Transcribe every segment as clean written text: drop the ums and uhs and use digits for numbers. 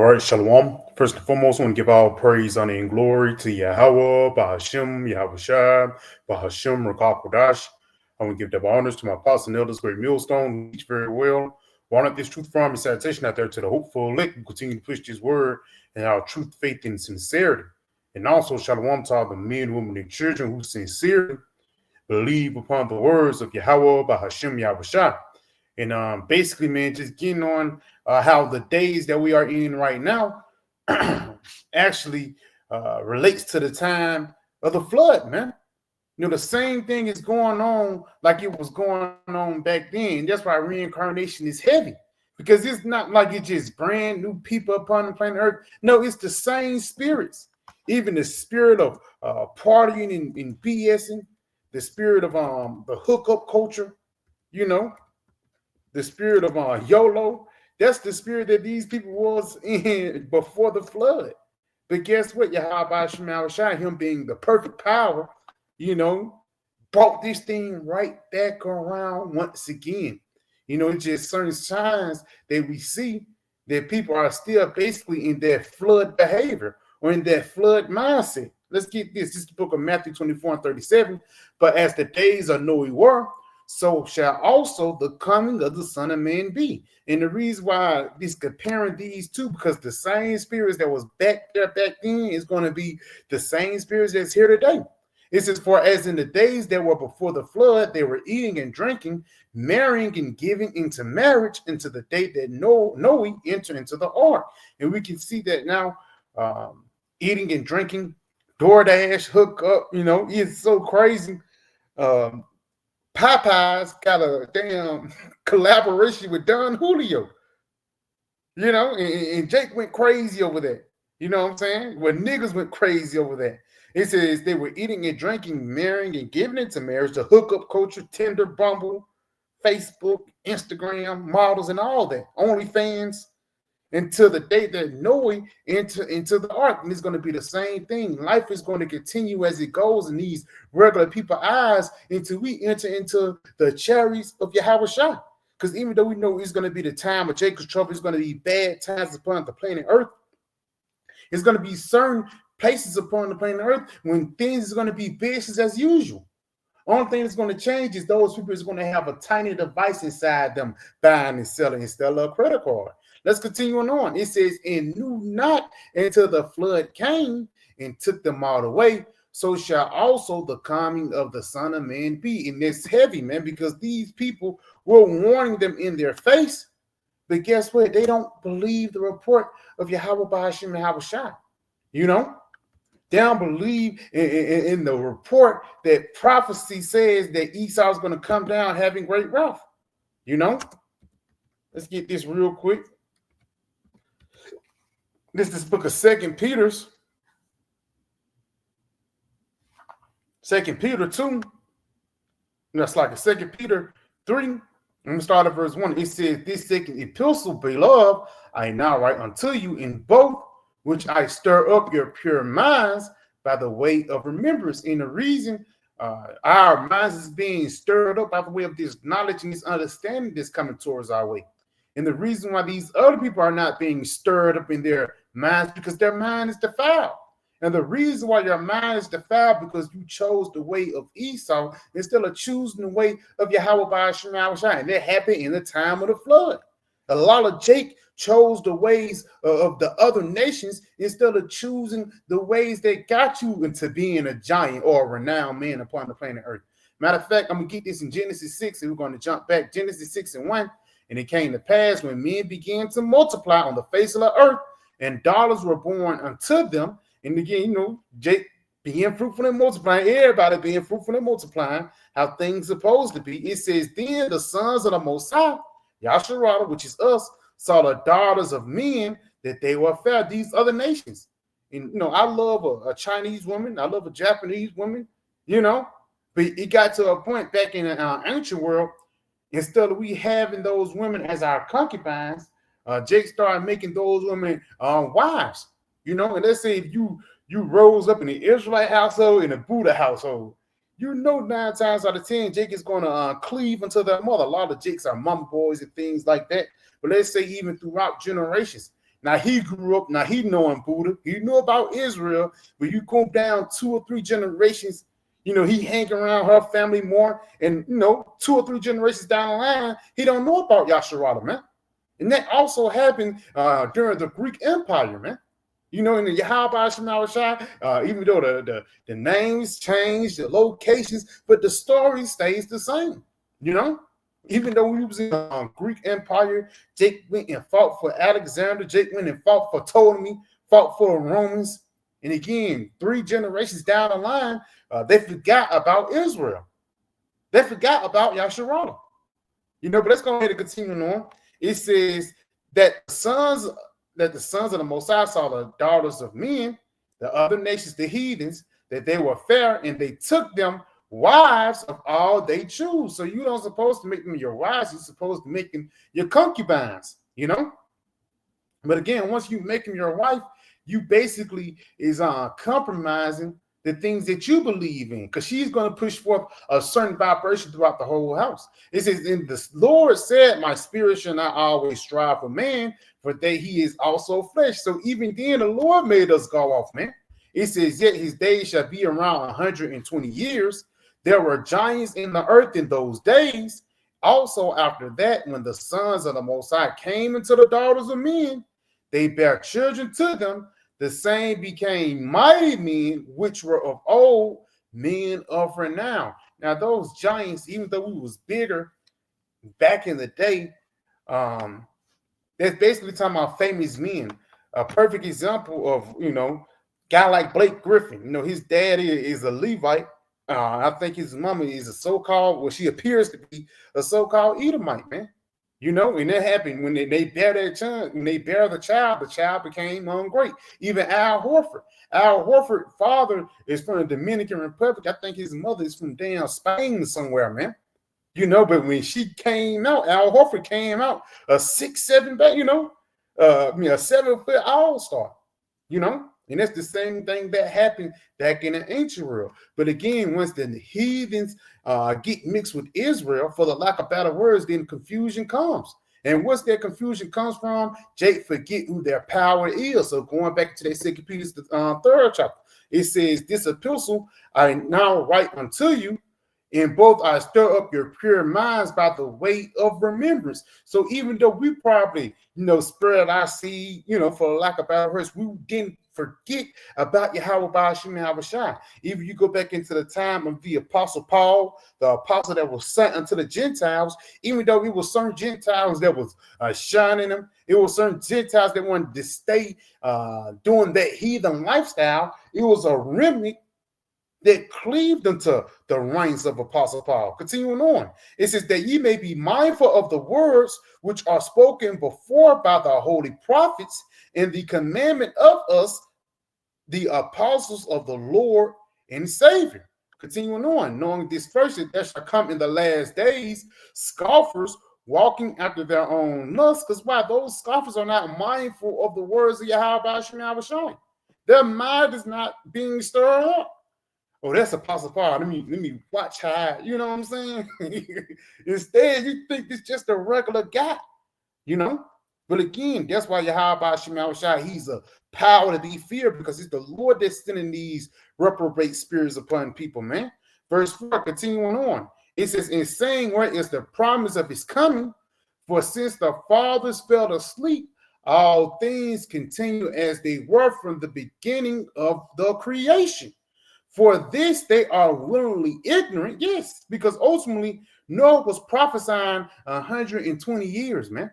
All right, Shalom. First and foremost, I want to give all praise, honor, and glory to Yahweh, Bahashim, Yahweh Shai, Bahashim, Rakakwadash. I want to give double honors to my apostles and elders, great millstone, who teach very well. Want this truth from and sanitation out there to the hopeful elect who continue to push this word and our truth, faith, and sincerity. And also, Shalom to all the men, women, and children who sincerely believe upon the words of Yahweh, Bahashim, Yahweh Shai. And basically, man, just getting on how the days that we are in right now actually relates to the time of the flood, man. You know, the same thing is going on like it was going on back then. That's why reincarnation is heavy, because it's not like it's just brand new people upon the planet Earth. No, it's the same spirits. Even the spirit of partying and BSing, the spirit of the hookup culture, you know, the spirit of YOLO. That's the spirit that these people was in before the flood. But guess what? Yahweh Shemal Shai, him being the perfect power, you know, brought this thing right back around once again. You know, it's just certain signs that we see that people are still basically in that flood behavior or in that flood mindset. Let's get this. This is the book of Matthew 24 and 37. But as the days of Noah were, so shall also the coming of the Son of Man be. And the reason why this comparing these two, because the same spirits that was back there back then is going to be the same spirits that's here today. It says, for as in the days that were before the flood, they were eating and drinking, marrying and giving into marriage into the day that Noah entered into the ark. And we can see that now, eating and drinking, DoorDash, hook up, you know, it's so crazy. Popeyes got a damn collaboration with Don Julio, you know, and Jake went crazy over that. You know what I'm saying? Well, niggas went crazy over that. It says they were eating and drinking, marrying and giving into marriage, the hookup culture, Tinder, Bumble, Facebook, Instagram, models, and all that. OnlyFans, until the day that Noah entered into the ark. And it's going to be the same thing. Life is going to continue as it goes in these regular people's eyes until we enter into the chariots of Yahweh Shai. Because even though we know it's going to be the time of Jacob's trouble, it's going to be bad times upon the planet Earth. It's going to be certain places upon the planet Earth when things are going to be business as usual. Only thing that's going to change is those people is going to have a tiny device inside them buying and selling instead of a credit card. Let's continue on. It says, and knew not until the flood came and took them all away. So shall also the coming of the Son of Man be. And it's heavy, man, because these people were warning them in their face. But guess what? They don't believe the report of Yahweh Bahashim and Yahweh Shai. You know? They don't believe in the report that prophecy says that Esau is going to come down having great wealth. You know? Let's get this real quick. This book of 2 Peter's. 2 Peter 2. That's like a 2 Peter 3. I'm going to start at verse 1. It says, this second epistle, beloved, I now write unto you in both, which I stir up your pure minds by the way of remembrance. And the reason our minds is being stirred up by the way of this knowledge and this understanding that's coming towards our way. And the reason why these other people are not being stirred up in their minds, because their mind is defiled. And the reason why your mind is defiled, because you chose the way of Esau instead of choosing the way of Yahweh Bahashim Yahweh Shai. And that happened in the time of the flood. A lot of Jake chose the ways of the other nations instead of choosing the ways that got you into being a giant or a renowned man upon the planet Earth. Matter of fact, I'm going to get this in Genesis 6, and we're going to jump back. Genesis 6 and 1. And it came to pass when men began to multiply on the face of the earth, and daughters were born unto them. And again, you know, Jake being fruitful and multiplying, everybody being fruitful and multiplying, how things supposed to be. It says, then the sons of the Most High, Yasharada, which is us, saw the daughters of men that they were fair, these other nations. And, you know, I love a Chinese woman. I love a Japanese woman, you know. But it got to a point back in the ancient world, instead of we having those women as our concubines, Jake started making those women wives. You know, and let's say if you rose up in the Israelite household and the Buddha household, you know 9 times out of 10, Jake is going to cleave unto their mother. A lot of Jakes are mama boys and things like that. But let's say even throughout generations, Now he grew up, now he knowing Buddha, he knew about Israel, but you go down 2 or 3 generations, he hang around her family more, and 2 or 3 generations down the line, he don't know about Yasharala, man. And that also happened during the Greek Empire, man. In the Yahweh Shema Shai, even though the names change, the locations, but the story stays the same, Even though we was in the Greek Empire, Jake went and fought for Alexander, Jake went and fought for Ptolemy, fought for the Romans. And again, 3 generations down the line, they forgot about Israel. They forgot about Yasharala. But let's go ahead and continue on. It says that the sons of the Mosiah saw the daughters of men, the other nations, the heathens, that they were fair, and they took them wives of all they choose. So you don't supposed to make them your wives, you're supposed to make them your concubines, But again, once you make them your wife, you basically is compromising the things that you believe in, because she's going to push forth a certain vibration throughout the whole house. It says, "And the Lord said, my spirit shall not always strive for man, for that he is also flesh." So even then, the Lord made us go off, man. It says, "Yet his days shall be around 120 years. There were giants in the earth in those days. Also after that, when the sons of the Most High came into the daughters of men, they bare children to them. The same became mighty men, which were of old, men of renown." Now, those giants, even though we was bigger back in the day, that's basically talking about famous men. A perfect example of, guy like Blake Griffin. His dad is a Levite. I think his mama is a so-called, she appears to be a so-called Edomite, man. And that happened when they bear their child. When they bear the child became great. Even Al Horford's father is from the Dominican Republic. I think his mother is from damn Spain somewhere, man. But when she came out, Al Horford came out a 6'7", a 7-foot all-star, And that's the same thing that happened back in the ancient world. But again, once the heathens get mixed with Israel, for the lack of better words, then confusion comes. And once that confusion comes from, Jake forget who their power is. So going back to that 2 Peter 3rd chapter, it says, "This epistle I now write unto you, in both I stir up your pure minds by the weight of remembrance." So even though we probably, spread our seed, for lack of better words, we didn't forget about Yahweh Ba'ashim Yahushua. Even you go back into the time of the Apostle Paul, the apostle that was sent unto the Gentiles, even though it was certain Gentiles that was shining them, it was certain Gentiles that wanted to stay doing that heathen lifestyle. It was a remnant that cleaved unto the reigns of Apostle Paul. Continuing on, it says that ye may be mindful of the words which are spoken before by the holy prophets, and the commandment of us, the apostles of the Lord and Savior. Continuing on, knowing this first, that there shall come in the last days scoffers, walking after their own lust. Because why? Those scoffers are not mindful of the words of Yahweh Shai. Their mind is not being stirred up. Oh, that's Apostle Paul. Let me watch how, you know what I'm saying? Instead, you think it's just a regular guy, But again, that's why Yahweh Shema Shai, he's a power to be feared, because it's the Lord that's sending these reprobate spirits upon people, man. Verse 4, continuing on. It says, "In saying, where is the promise of his coming? For since the fathers fell asleep, all things continue as they were from the beginning of the creation. For this they are willingly ignorant." Yes, because ultimately Noah was prophesying 120 years, man.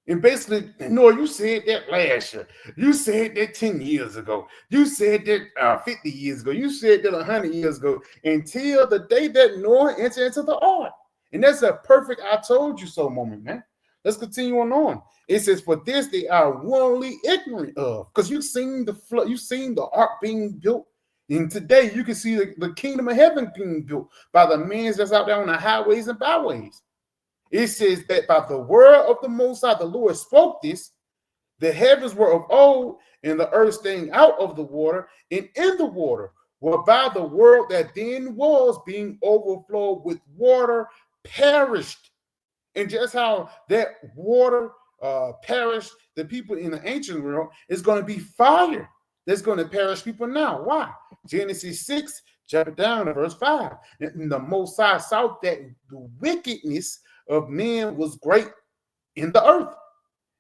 And basically, Noah, you said that last year. You said that 10 years ago. You said that 50 years ago. You said that 100 years ago, until the day that Noah entered into the ark. And that's a perfect "I told you so" moment, man. Let's continue on. It says, "For this they are willingly ignorant of." Because you've seen the flood, you've seen the ark being built. And today you can see the kingdom of heaven being built by the men that's out there on the highways and byways. It says that by the word of the Most High, the Lord spoke this. The heavens were of old, and the earth staying out of the water and in the water, whereby the world that then was, being overflowed with water, perished. And just how that water perish the people in the ancient world, it's going to be fire that's going to perish people now. Why? Genesis 6, chapter down to verse 5. And the Most High saw that the wickedness of men was great in the earth,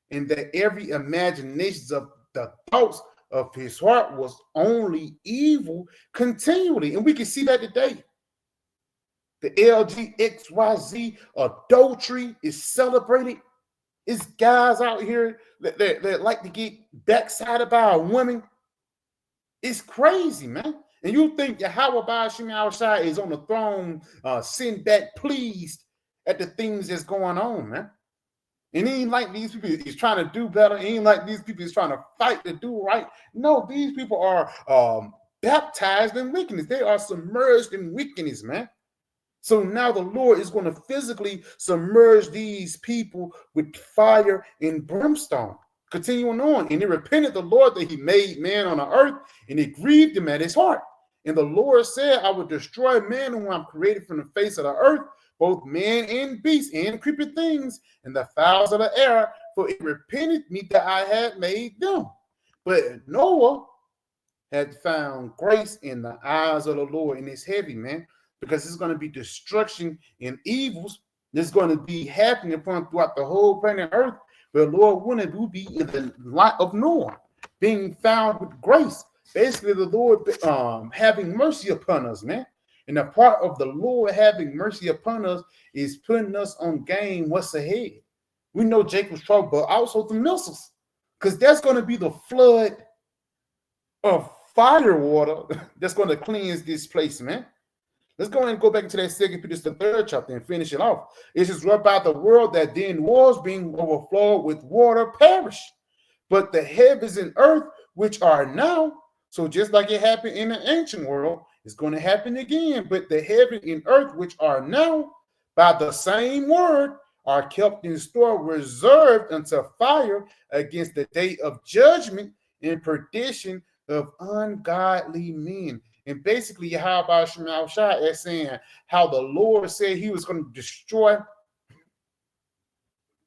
and that every imagination of the thoughts of his heart was only evil continually. And we can see that today. The LGXYZ adultery is celebrated. It's guys out here that like to get backsided by a woman. It's crazy, man. And you think Yahweh Ba'ashim Al-Shai is on the throne, sitting back pleased at the things that's going on, man. And he ain't like these people is trying to do better. He ain't like these people is trying to fight to do right. No, these people are baptized in wickedness. They are submerged in wickedness, man. So now the Lord is going to physically submerge these people with fire and brimstone. Continuing on, and he repented the Lord that he made man on the earth, and it grieved him at his heart. And the Lord said, I will destroy man whom I'm created from the face of the earth, both man and beast and creeping things, and the fowls of the air, for it repented me that I had made them. But Noah had found grace in the eyes of the Lord, and it's heavy, man, because it's going to be destruction and evils that's going to be happening upon throughout the whole planet Earth. But the Lord wanted to be in the light of Noah, being found with grace. Basically, the Lord having mercy upon us, man. And a part of the Lord having mercy upon us is putting us on game what's ahead. We know Jacob's trouble, but also the missiles, because that's going to be the flood of fire water that's going to cleanse this place, man. Let's go ahead and go back into that 2 Peter, the 3rd chapter, and finish it off. It says, about the world that then was being overflowed with water perish, but the heavens and earth, which are now, so just like it happened in the ancient world, it's going to happen again. But the heaven and earth, which are now, by the same word, are kept in store, reserved unto fire against the day of judgment and perdition of ungodly men. And basically, Yahweh Shema Shai is saying how the Lord said he was going to destroy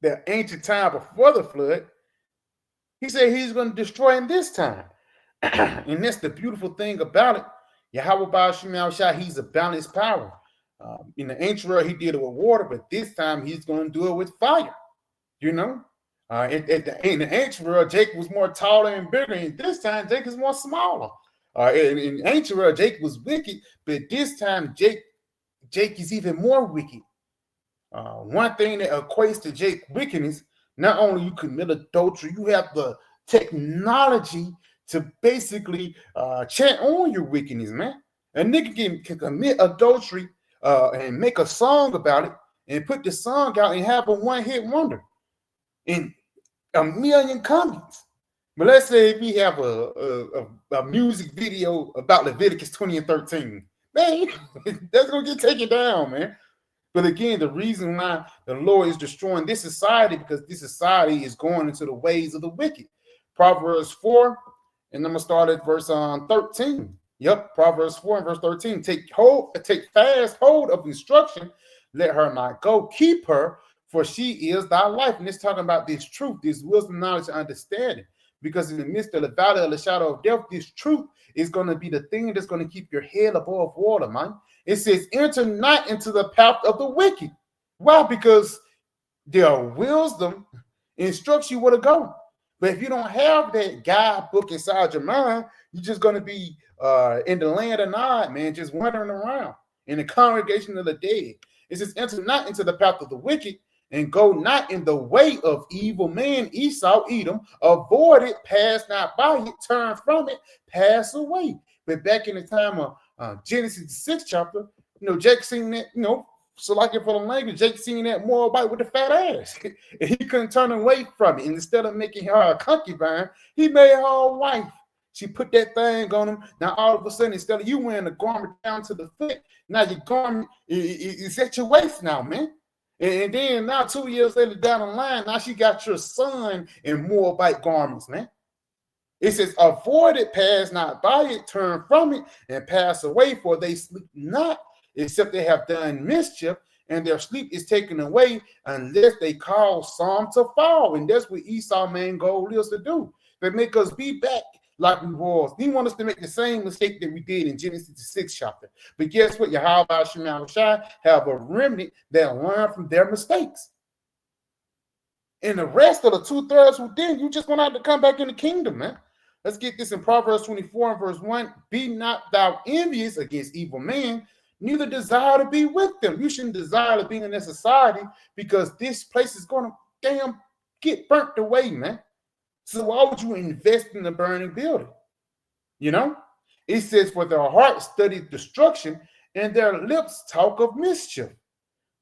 the ancient time before the flood. He said he's going to destroy in this time. And that's the beautiful thing about it. Yahweh Shema Shai, he's a balanced power. In the ancient world, he did it with water, but this time he's going to do it with fire. You know? In the ancient world, Jacob was more taller and bigger, and this time Jacob is more smaller. In ancient world, Jacob was wicked, but this time Jake is even more wicked. One thing that equates to Jake's wickedness, not only you commit adultery, you have the technology to basically chant on your wickedness, man. A nigga can commit adultery and make a song about it and put the song out and have a one-hit wonder and 1 million comments. But let's say we have a music video about Leviticus 20 and 13. Man, that's going to get taken down, man. But again, the reason why the Lord is destroying this society, because this society is going into the ways of the wicked. Proverbs 4, and I'm going to start at verse 13. Yep, Proverbs 4 and verse 13. Take fast hold of instruction. Let her not go. Keep her, for she is thy life. And it's talking about this truth, this wisdom, knowledge, and understanding. Because in the midst of the valley of the shadow of death, this truth is going to be the thing that's going to keep your head above water, man. It says, enter not into the path of the wicked. Why? Because their wisdom instructs you where to go. But if you don't have that guidebook inside your mind, you're just going to be in the land of Nod, man, just wandering around in the congregation of the dead. It says, enter not into the path of the wicked, and go not in the way of evil man, Esau, Edom, avoid it, pass not by it, turn from it, pass away. But back in the time of Genesis, the 6th chapter, Jake seen that, so like it for the language, Jake seen that Moabite with the fat ass. And he couldn't turn away from it. And instead of making her a concubine, he made her a wife. She put that thing on him. Now, all of a sudden, instead of you wearing a garment down to the foot, now your garment is at your waist now, man. And then now 2 years later down the line, now she got your son in Moabite garments, man. It says, avoid it, pass not by it, turn from it, and pass away, for they sleep not, except they have done mischief, and their sleep is taken away unless they cause some to fall. And that's what Esau's main goal is to do. They make us be back like we was. He wants us to make the same mistake that we did in Genesis the 6th chapter. But guess what? Yahweh Shemel Shai have a remnant that learn from their mistakes. And the rest of the 2/3 who didn't, you just gonna have to come back in the kingdom, man. Let's get this in Proverbs 24 and verse 1. Be not thou envious against evil men, neither desire to be with them. You shouldn't desire to be in their society because this place is gonna damn get burnt away, man. So why would you invest in a burning building? You know, it says, for their heart studied destruction and their lips talk of mischief.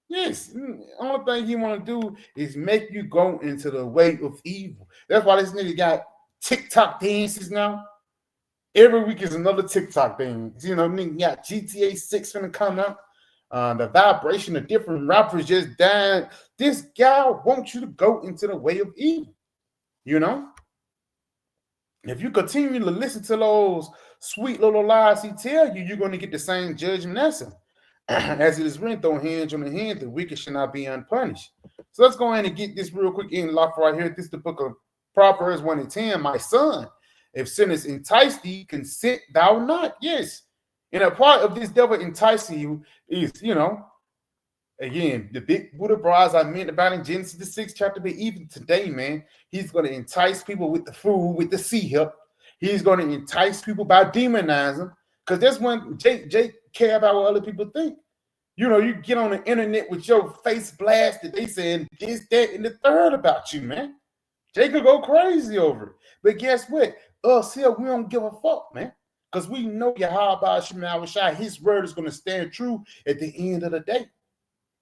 Yes, the only thing he want to do is make you go into the way of evil. That's why this nigga got TikTok dances now. Every week is another TikTok thing. You know, nigga got GTA 6 finna come out. The vibration of different rappers just died. This guy wants you to go into the way of evil. You know? If you continue to listen to those sweet little lies he tell you, you're going to get the same judgment as him. As it is written, throw hands on the hand, the wicked shall not be unpunished. So let's go ahead and get this real quick in lock right here. This is the book of Proverbs 1 and 10. My son, if sinners entice thee, consent thou not. Yes. And a part of this devil enticing you is, you know, again, the big Buddha brides I meant about in Genesis the 6th chapter, but even today, man, he's going to entice people with the food, with the sea help. He's going to entice people by demonizing, because that's when Jake care about what other people think. You know, you get on the internet with your face blasted, they saying this, that, and the third about you, man. Jake could go crazy over it. But guess what? Us here, we don't give a fuck, man. Because we know Yahweh Shemel Shai, his word is going to stand true at the end of the day.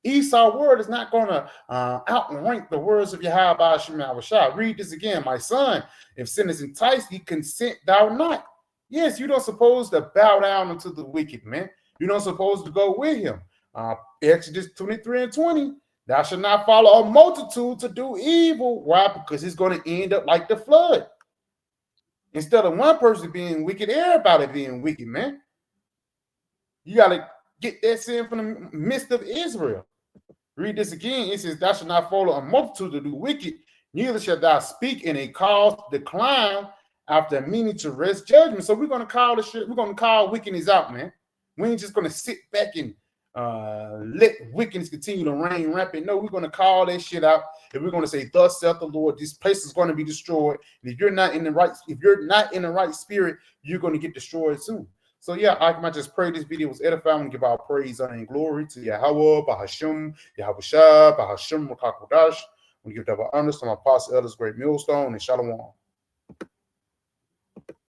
Esau's word is not going to outrank the words of Yahweh Shemel Shai. Read this again. My son, if sin is enticed, he consent thou not. Yes, you don't supposed to bow down unto the wicked, man. You don't supposed to go with him. Exodus 23 and 20. Thou shalt not follow a multitude to do evil. Why? Because it's going to end up like the flood. Instead of one person being wicked, everybody being wicked, man. You got to get that sin from the midst of Israel. Read this again. It says, thou shalt not follow a multitude to do wicked, neither shalt thou speak in a cause decline after meaning to rest judgment. So we're going to call the shit, we're going to call wickedness out, man. We ain't just going to sit back and let wickedness continue to reign rampant. No, we're going to call that shit out, and we're going to say, thus saith the Lord, this place is going to be destroyed. And if you're not in the right spirit, you're going to get destroyed soon. So yeah, I might just pray this video was edifying and give our praise, honor, and glory to Yahweh, Bahashim, Yahweh Shah, Bahashim, Rakakodash. We give double honors to my apostle, elders, great millstone, and Shalom.